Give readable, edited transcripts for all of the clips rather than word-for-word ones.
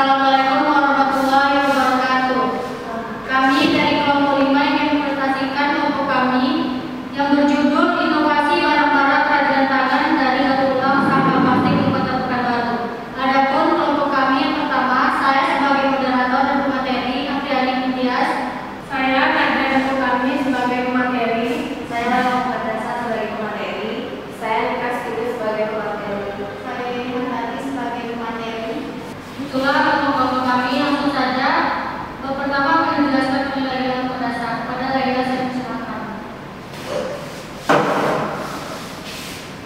Assalamualaikum warahmatullahi wabarakatuh. Kami dari kelompok 5 ingin mempresentasikan kelompok kami yang berjudul Inovasi Barang-barang Kerajinan Tangan dari Daur Ulang Sampah Plastik di Kota Pekanbaru. Adapun kelompok kami yang pertama, saya sebagai moderator dan pemateri, Apriani Indias. Saya dan kelompok kami sebagai pemateri. Saya Rahma Fadrasa sebagai pemateri. Saya Lukas Kidus sebagai pemateri. Saya Hati sebagai pemateri. Itulah kelompok kami, langsung saja. Pertama akan menjelaskan penilaian berdasar pada Laila, saya persilakan.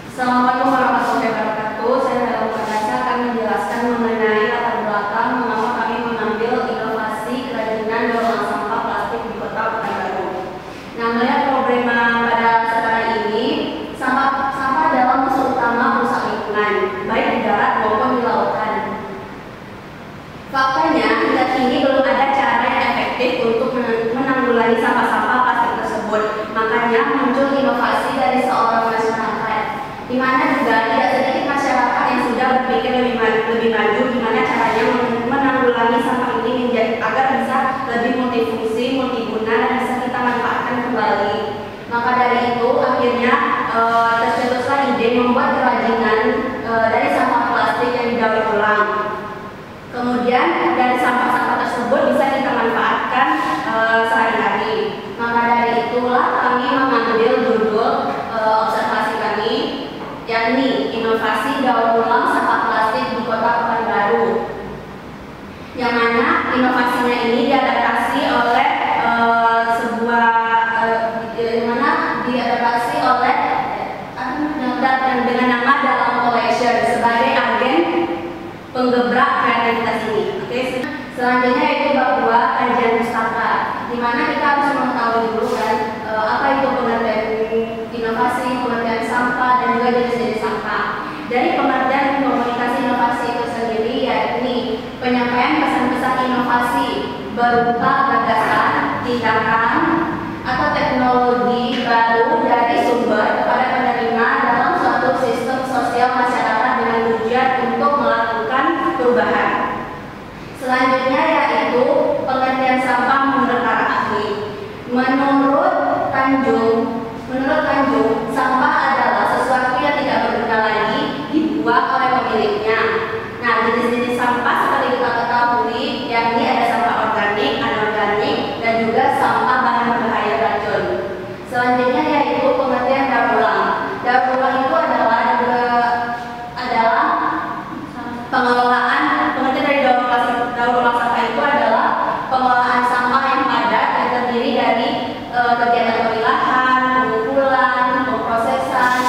Assalamualaikum warahmatullahi wabarakatuh. Saya Rahma Fadrasa akan menjelaskan mengenai latar belakang mengapa kami mengambil inovasi kerajinan daur ulang sampah plastik di Kota Pekanbaru. Nah, melihat problema pada sekarang ini, sampah adalah musuh utama perusak lingkungan, baik di darat maupun di lautan. Faktanya, hingga kini belum ada cara yang efektif untuk menanggulangi sampah-sampah plastik tersebut. Makanya muncul inovasi dari seorang masyarakat, di mana juga tidak sedikit masyarakat yang sudah berpikir lebih maju gimana caranya menanggulangi sampah ini agar bisa lebih multifungsi, multiguna, dan bisa kita manfaatkan kembali. Maka dari itu akhirnya tercetuslah ide membuat kerajinan dari sampah plastik yang didaur ulang. Kemudian dari sampah-sampah tersebut bisa kita manfaatkan sehari-hari. Maka dari itulah kami mengambil judul observasi kami, yakni inovasi daur ulang sampah plastik di Kota Pekanbaru. Yang mana inovasinya ini diadaptasi oleh dengan nama Dalam Collection sebagai agen penggebrak kreativitas ini. Oke, selanjutnya yaitu bab 2 kajian pustaka, di mana kita harus mengetahui dulu kan apa itu pengertian inovasi, pengertian sampah, dan juga jenis-jenis sampah. Dari pengertian komunikasi inovasi itu sendiri, yakni penyampaian pesan-pesan inovasi berupa gagasan, tindakan, atau teknologi baru dari sumber kepada penerima dalam suatu sistem sosial masyarakat dengan tujuan untuk melakukan perubahan. Selanjutnya yaitu pengertian sampah menurut para ahli. Menurut Tanjung, sampah adalah sesuatu yang tidak berguna lagi dibuang oleh pemiliknya. Nah, jenis-jenis sampah seperti kita ketahui, yakni ada sampah organik, anorganik, dan juga sampah bahan berbahaya racun. Selanjutnya yaitu pengertian daur ulang. Daur ulang itu adalah pengelolaan. Pengertian dari daur ulang sampah itu adalah pengelolaan sampah yang padat yang terdiri dari kegiatan pemilahan, pengumpulan, pemprosesan,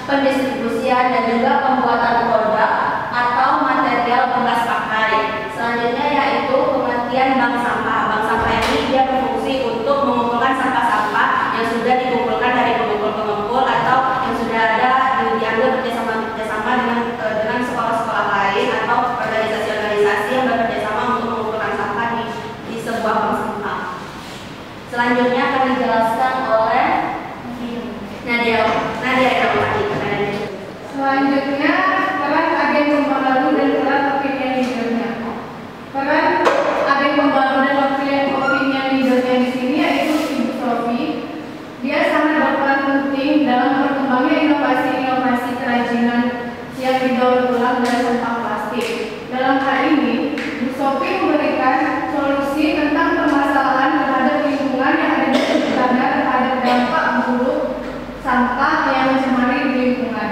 pendistribusian, dan juga pembuatan produk atau material bekas pakai. Selanjutnya yaitu pengertian bank sampah. Bank sampah ini dia berfungsi untuk mengumpulkan sampah-sampah yang sudah dikumpulkan dari pengumpul-pengumpul atau yang sudah ada diambil kerjasama dengan sekolah-sekolah lain atau organisasi-organisasi yang bekerja sama untuk mengumpulkan sampah di sebuah bank sampah. Selanjutnya akan dijelaskan oleh Nadia Rahmati. Selanjutnya, peran agen pembaru dan peran opinion leadernya. Peran agen pembaru dan opinion leadernya di sini yaitu Ibu Sofi. Dia sangat berperan penting dalam berkembangnya inovasi-inovasi kerajinan yang didaur ulang dari sampah plastik. Dalam hal ini, Bu Sofi memberikan solusi tentang permasalahan terhadap lingkungan yang ada di sekitarnya terhadap dampak buruk sampah yang mencemari lingkungan.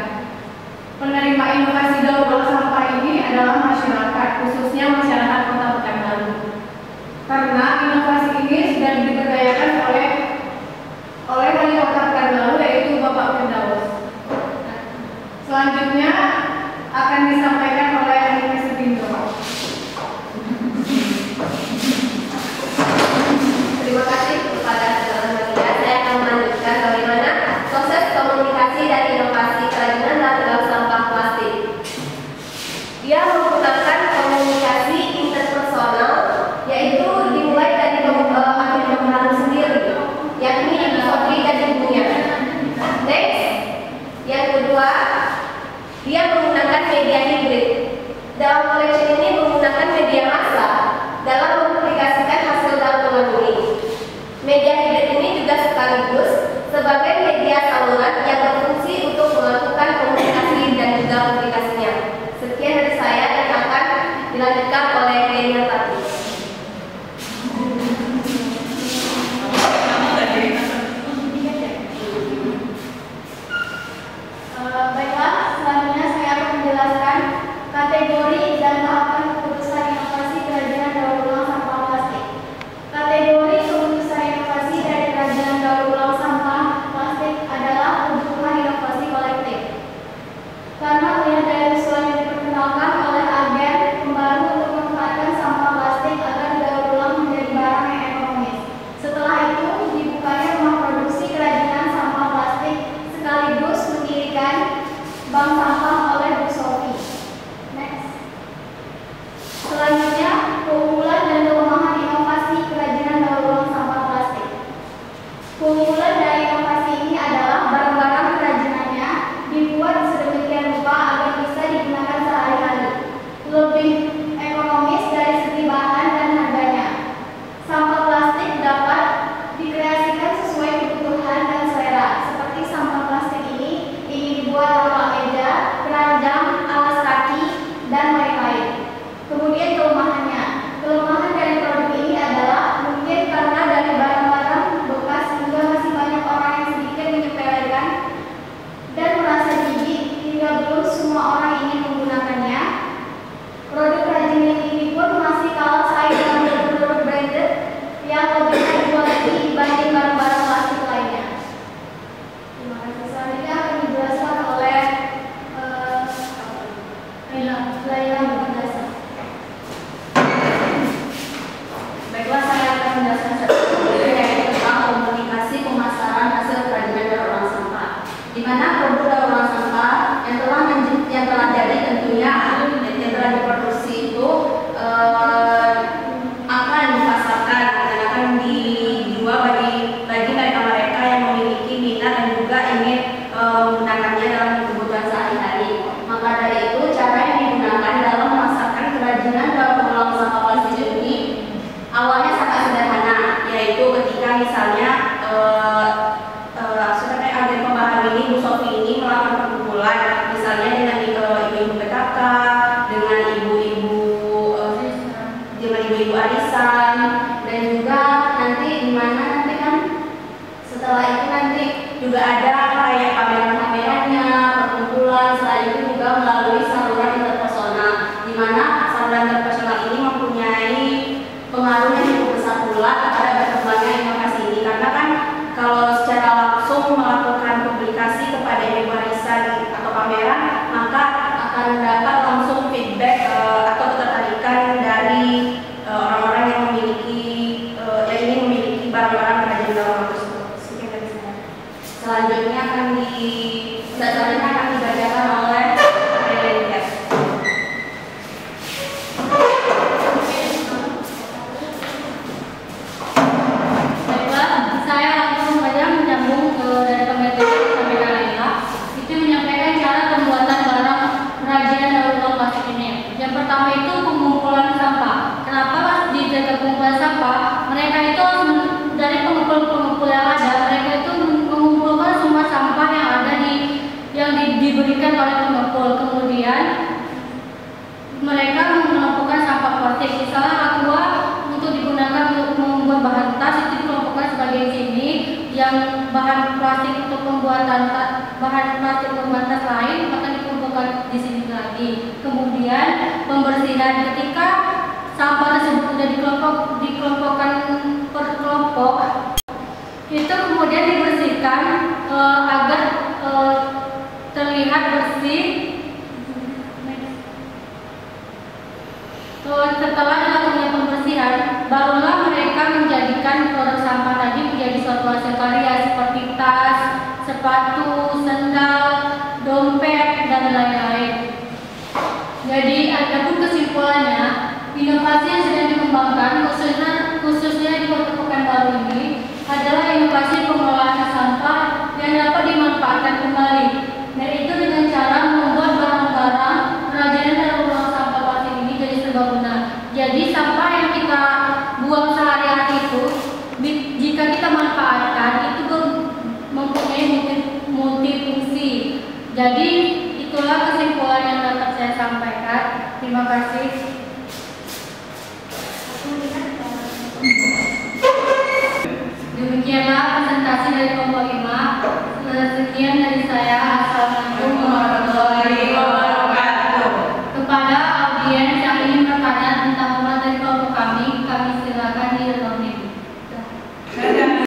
Penerima inovasi daur ulang sampah ini adalah masyarakat, khususnya masyarakat Kota Pekanbaru. Karena inovasi ini sudah diberdayakan oleh Wali Kota Pekanbaru, yaitu Bapak Firdaus. Selanjutnya akan disampaikan oleh Anime Setindo. Terima kasih kepada saudara media. Saya akan melanjutkan bagaimana proses komunikasi dan inovasi kerajinan daur ulang sampah plastik. Dia menggunakan komunikasi interpersonal, yaitu dimulai dari agen pembaru sendiri, yakni Ibu Sofi dan ibunya. Next, yang kedua, dia menggunakan media hibrid. sebagai media saluran yang berfungsi untuk melakukan komunikasi dan juga publikasinya. Sekian dari saya dan akan dilanjutkan oleh Renia Tati. Baiklah, selanjutnya saya akan menjelaskan kategori dan tahapan keputusan inovasi kerajinan daur ulang sampah plastik. Kategori keputusan inovasi dari kerajinan daur ulang sampah plastik adalah kebutuhan inovasi kolektif. Karena melihat dari usulan yang diperkenalkan oleh agen pembaru untuk memanfaatkan sampah plastik agar daur ulang menjadi barang yang ekonomis. Setelah itu, dibukanya rumah produksi kerajinan sampah plastik sekaligus mendirikan bank sampah oleh Bu Sofi. Next. Selanjutnya, keunggulan dan kelemahan inovasi kerajinan daur ulang sampah plastik. Keunggulan dari inovasi ini adalah barang-barang kerajinannya dibuat sedemikian rupa agar bisa digunakan sehari-hari, lebih ekonomis dari segi bahan dan harganya. Sampah plastik dapat dikreasikan sesuai kebutuhan dan selera. Seperti sampah plastik ini ingin dibuat tapak meja, keranjang, alas kaki, dan lain-lain. Kemudian kelemahannya. Kelemahan dari produk ini adalah mungkin karena dari barang-barang bekas hingga masih banyak orang yang sedikit menyepelekan dan merasa jijik hingga belum semua orang ingin menggunakannya. Produk kerajinan ini pun masih kalah saing dengan produk branded yang lebih high quality dibanding barang-barang plastik lainnya. Terima kasih. Selanjutnya akan dijelaskan oleh Laila Bundasa. Baiklah, saya akan menjelaskan satu yaitu tentang komunikasi pemasaran hasil kerajinan daur ulang sampah. Di mana produk daur ulang sampah yang telah jadi tentunya yang telah diproduksi itu akan dipasarkan dan akan dijual bagi mereka yang memiliki minat dan juga ingin menggunakannya dalam kebutuhan sehari-hari. Maka dari itu cara yang digunakan dalam memasarkan kerajinan daur ulang sampah plastik ini awalnya sangat sederhana, yaitu ketika misalnya sebagai agen pembaharu ini, Bu Sofi ini melakukan perkumpulan, misalnya dengan ibu-ibu PKK, dengan ibu-ibu arisan, dan juga nanti di mana nanti kan setelah itu nanti juga ada kayak pameran-pamerannya, perkumpulan. Selain itu juga melalui saluran interpersonal, di mana saluran interpersonal ini mempunyai pengaruh yang cukup besar pula kepada berkembangnya inovasi ini, karena kan kalau secara langsung melakukan publikasi kepada ibu arisan atau pameran, maka akan dapat langsung feedback atau ketertarikan dari orang-orang yang ingin memiliki barang-barang kerajinan daur ulang tersebut. Sekian dari saya. Selanjutnya akan dibacakan oleh Renia. Baiklah, saya langsung saja menyambung dari pembahasan sampai Laila. Itu menyampaikan cara pembuatan barang kerajinan daur ulang plastik ini. Yang pertama itu pengumpulan sampah. Kenapa dijaga pengumpulan sampah? Mereka itu dari pengumpul yang ada, mereka itu mengumpulkan semua sampah yang ada yang diberikan oleh pengumpul. Kemudian mereka mengelompokkan sampah plastik. Misalnya aqua untuk digunakan untuk membuat bahan tas itu dikelompokkan sebagai sini, yang bahan plastik untuk pembuatan tas lain akan dikumpulkan di sini lagi. Kemudian pembersihan, ketika sampah tersebut sudah dikelompokkan per kelompok, itu kemudian dibersihkan agar terlihat bersih. Setelah dilakukannya pembersihan, barulah mereka menjadikan produk sampah tadi menjadi suatu hasil karya seperti tas, sepatu, sendal, dompet, dan lain-lain. Jadi adapun kesimpulannya, inovasi yang sedang dikembangkan khususnya di Kota Pekanbaru ini adalah inovasi pengelolaan sampah yang dapat dimanfaatkan kembali. Dan itu dengan cara membuat barang-barang kerajinan daur ulang sampah plastik ini jadi serbaguna. Jadi sampah yang kita buang sehari-hari itu, jika kita manfaatkan, itu Terima kasih. Demikianlah presentasi dari kelompok 5. Sekian dari saya.